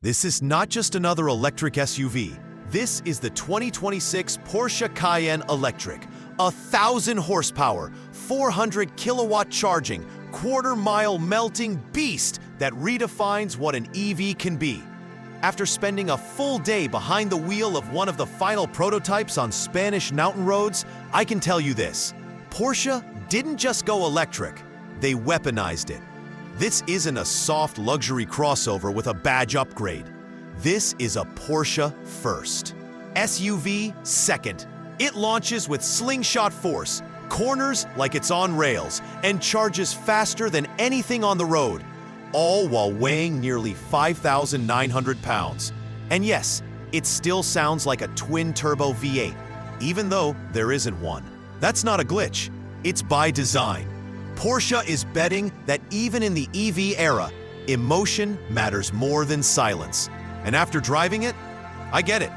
This is not just another electric SUV. This is the 2026 Porsche Cayenne Electric, 1,000 horsepower, 400 kilowatt charging, quarter-mile melting beast that redefines what an EV can be. After spending a full day behind the wheel of one of the final prototypes on Spanish mountain roads, I can tell you this: Porsche didn't just go electric, they weaponized it. This isn't a soft luxury crossover with a badge upgrade. This is a Porsche first. SUV second. It launches with slingshot force, corners like it's on rails, and charges faster than anything on the road, all while weighing nearly 5,900 pounds. And yes, it still sounds like a twin-turbo V8, even though there isn't one. That's not a glitch. It's by design. Porsche is betting that even in the EV era, emotion matters more than silence. And after driving it, I get it.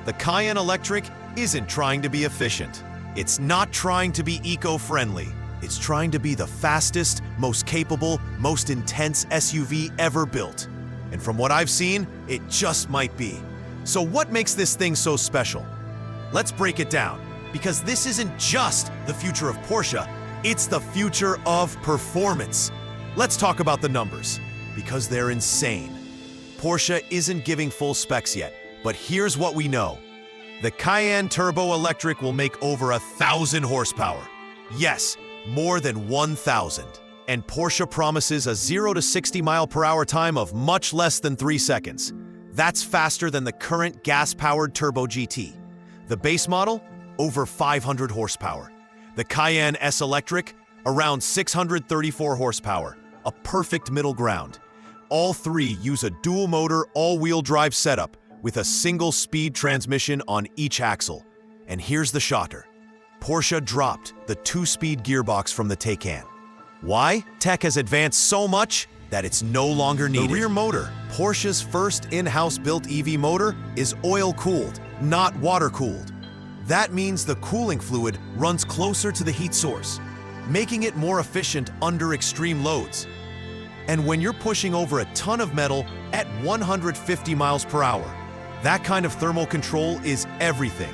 The Cayenne Electric isn't trying to be efficient. It's not trying to be eco-friendly. It's trying to be the fastest, most capable, most intense SUV ever built. And from what I've seen, it just might be. So what makes this thing so special? Let's break it down, because this isn't just the future of Porsche, it's the future of performance. Let's talk about the numbers, because they're insane. Porsche isn't giving full specs yet, but here's what we know. The Cayenne Turbo Electric will make over 1,000 horsepower. Yes, more than 1,000. And Porsche promises a 0 to 60 mile per hour time of much less than 3 seconds. That's faster than the current gas-powered Turbo GT. The base model, over 500 horsepower. The Cayenne S Electric, around 634 horsepower, a perfect middle ground. All three use a dual-motor, all-wheel drive setup with a single-speed transmission on each axle. And here's the shocker. Porsche dropped the 2-speed gearbox from the Taycan. Why? Tech has advanced so much that it's no longer needed. The rear motor, Porsche's first in-house built EV motor, is oil-cooled, not water-cooled. That means the cooling fluid runs closer to the heat source, making it more efficient under extreme loads. And when you're pushing over a ton of metal at 150 miles per hour, that kind of thermal control is everything.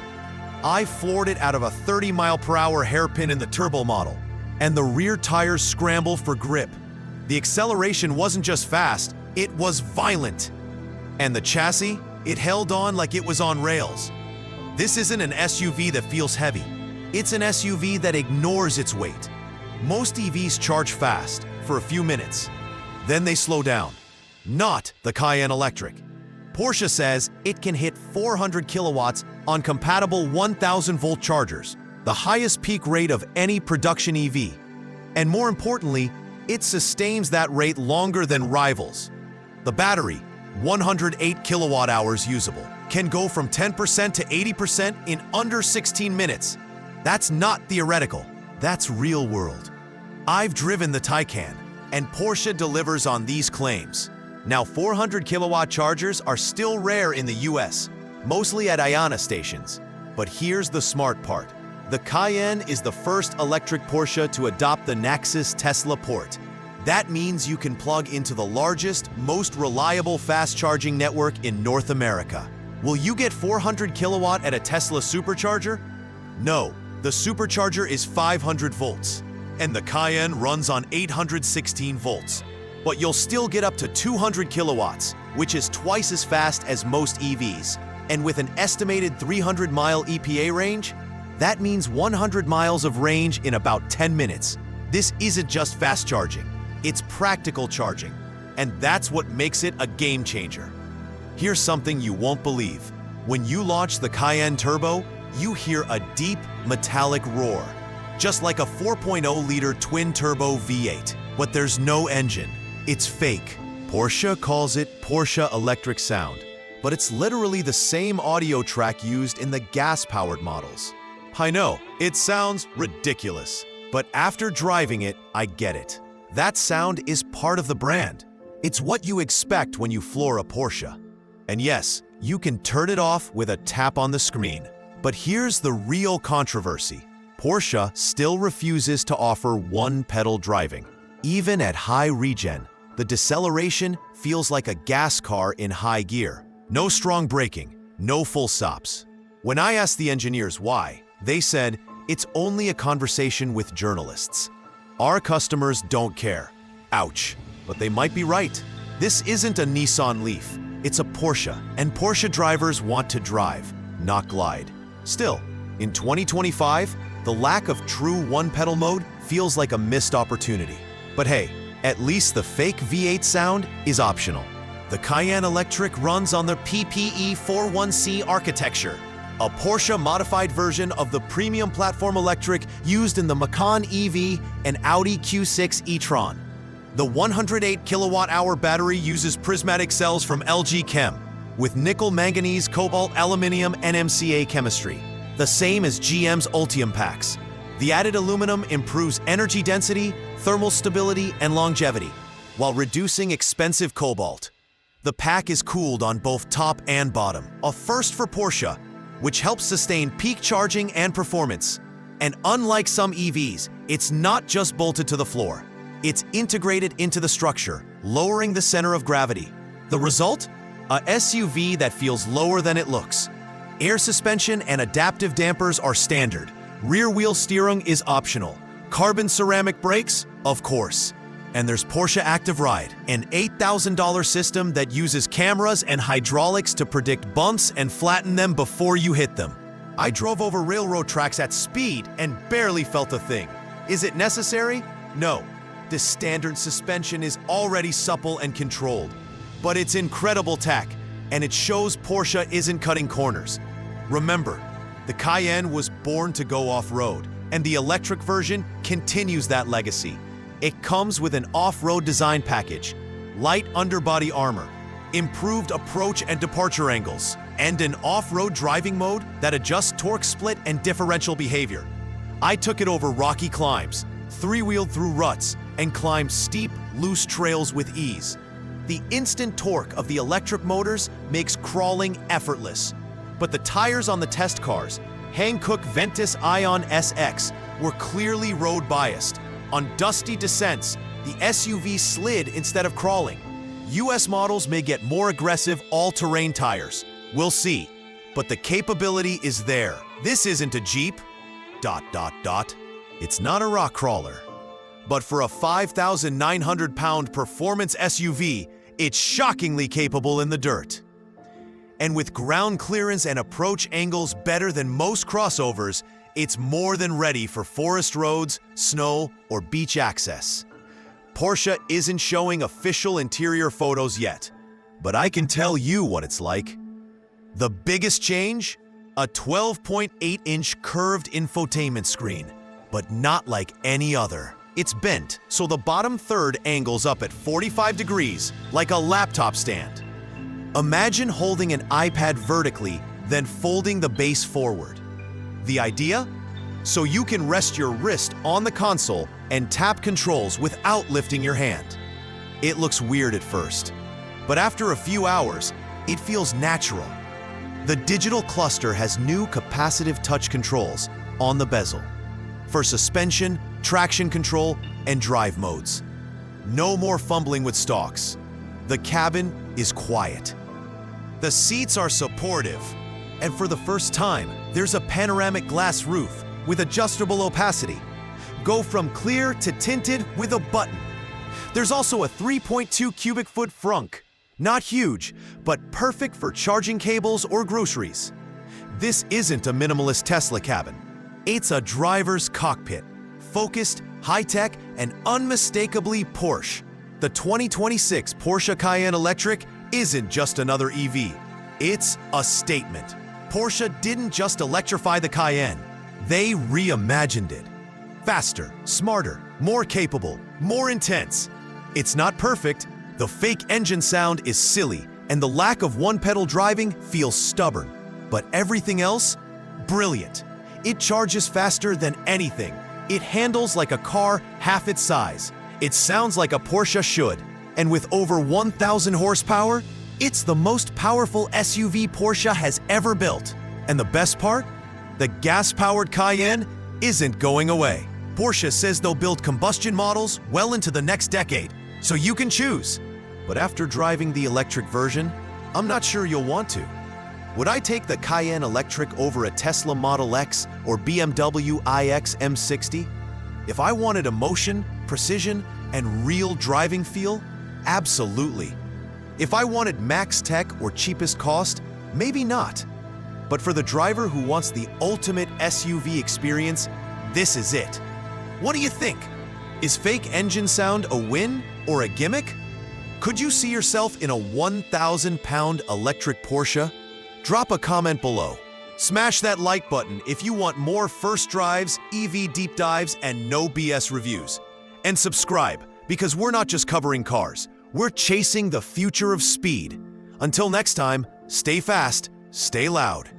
I floored it out of a 30-mile-per-hour hairpin in the turbo model, and the rear tires scramble for grip. The acceleration wasn't just fast, it was violent. And the chassis, it held on like it was on rails. This isn't an SUV that feels heavy. It's an SUV that ignores its weight. Most EVs charge fast, for a few minutes. Then they slow down. Not the Cayenne Electric. Porsche says it can hit 400 kilowatts on compatible 1,000-volt chargers, the highest peak rate of any production EV. And more importantly, it sustains that rate longer than rivals. The battery, 108 kilowatt hours usable, can go from 10% to 80% in under 16 minutes. That's not theoretical, that's real world. I've driven the Taycan, and Porsche delivers on these claims. Now, 400 kilowatt chargers are still rare in the US, mostly at IONNA stations. But here's the smart part. The Cayenne is the first electric Porsche to adopt the Nexus Tesla port. That means you can plug into the largest, most reliable fast charging network in North America. Will you get 400 kilowatt at a Tesla supercharger? No, the supercharger is 500 volts, and the Cayenne runs on 816 volts. But you'll still get up to 200 kilowatts, which is twice as fast as most EVs. And with an estimated 300-mile EPA range, that means 100 miles of range in about 10 minutes. This isn't just fast charging, it's practical charging. And that's what makes it a game changer. Here's something you won't believe. When you launch the Cayenne Turbo, you hear a deep, metallic roar, just like a 4.0-liter twin-turbo V8. But there's no engine. It's fake. Porsche calls it Porsche Electric Sound, but it's literally the same audio track used in the gas-powered models. I know, it sounds ridiculous, but after driving it, I get it. That sound is part of the brand. It's what you expect when you floor a Porsche. And yes, you can turn it off with a tap on the screen. But here's the real controversy. Porsche still refuses to offer one-pedal driving. Even at high regen, The deceleration feels like a gas car in high gear. No strong braking, no full stops. When I asked the engineers why, they said, it's only a conversation with journalists. Our customers don't care. Ouch. But they might be right. This isn't a Nissan Leaf. It's a Porsche, and Porsche drivers want to drive, not glide. Still, in 2025, the lack of true one-pedal mode feels like a missed opportunity. But hey, at least the fake V8 sound is optional. The Cayenne Electric runs on the PPE 41C architecture, a Porsche-modified version of the premium platform electric used in the Macan EV and Audi Q6 e-tron. The 108 kilowatt-hour battery uses prismatic cells from LG Chem, with nickel, manganese, cobalt, aluminium, NMCA chemistry, the same as GM's Ultium packs. The added aluminum improves energy density, thermal stability, and longevity, while reducing expensive cobalt. The pack is cooled on both top and bottom, a first for Porsche, which helps sustain peak charging and performance. And unlike some EVs, it's not just bolted to the floor. It's integrated into the structure, lowering the center of gravity. The result? A SUV that feels lower than it looks. Air suspension and adaptive dampers are standard. Rear-wheel steering is optional. Carbon ceramic brakes? Of course. And there's Porsche Active Ride, an $8,000 system that uses cameras and hydraulics to predict bumps and flatten them before you hit them. I drove over railroad tracks at speed and barely felt a thing. Is it necessary? No. The standard suspension is already supple and controlled. But it's incredible tech, and it shows Porsche isn't cutting corners. Remember, the Cayenne was born to go off-road, and the electric version continues that legacy. It comes with an off-road design package, light underbody armor, improved approach and departure angles, and an off-road driving mode that adjusts torque split and differential behavior. I took it over rocky climbs, three-wheeled through ruts, and climbed steep, loose trails with ease. The instant torque of the electric motors makes crawling effortless. But the tires on the test cars, Hankook Ventus Ion SX, were clearly road biased. On dusty descents, the SUV slid instead of crawling. US models may get more aggressive all-terrain tires. We'll see. But the capability is there. This isn't a Jeep. ... It's not a rock crawler. But for a 5,900-pound performance SUV, it's shockingly capable in the dirt. And with ground clearance and approach angles better than most crossovers, it's more than ready for forest roads, snow, or beach access. Porsche isn't showing official interior photos yet, but I can tell you what it's like. The biggest change? A 12.8-inch curved infotainment screen, but not like any other. It's bent, so the bottom third angles up at 45 degrees, like a laptop stand. Imagine holding an iPad vertically, then folding the base forward. The idea? So you can rest your wrist on the console and tap controls without lifting your hand. It looks weird at first, but after a few hours, it feels natural. The digital cluster has new capacitive touch controls on the bezel for suspension, traction control, and drive modes. No more fumbling with stalks. The cabin is quiet. The seats are supportive, and for the first time, there's a panoramic glass roof with adjustable opacity. Go from clear to tinted with a button. There's also a 3.2 cubic foot frunk. Not huge, but perfect for charging cables or groceries. This isn't a minimalist Tesla cabin. It's a driver's cockpit. Focused, high-tech, and unmistakably Porsche. The 2026 Porsche Cayenne Electric isn't just another EV. It's a statement. Porsche didn't just electrify the Cayenne. They reimagined it. Faster, smarter, more capable, more intense. It's not perfect. The fake engine sound is silly, and the lack of one-pedal driving feels stubborn. But everything else? Brilliant. It charges faster than anything. It handles like a car half its size. It sounds like a Porsche should. And with over 1,000 horsepower, it's the most powerful SUV Porsche has ever built. And the best part? The gas-powered Cayenne isn't going away. Porsche says they'll build combustion models well into the next decade. So you can choose. But after driving the electric version, I'm not sure you'll want to. Would I take the Cayenne Electric over a Tesla Model X or BMW iX M60? If I wanted emotion, precision, and real driving feel, absolutely. If I wanted max tech or cheapest cost, maybe not. But for the driver who wants the ultimate SUV experience, this is it. What do you think? Is fake engine sound a win or a gimmick? Could you see yourself in a 1,000-pound electric Porsche? Drop a comment below. Smash that like button if you want more first drives, EV deep dives, and no BS reviews. And subscribe, because we're not just covering cars, we're chasing the future of speed. Until next time, stay fast, stay loud.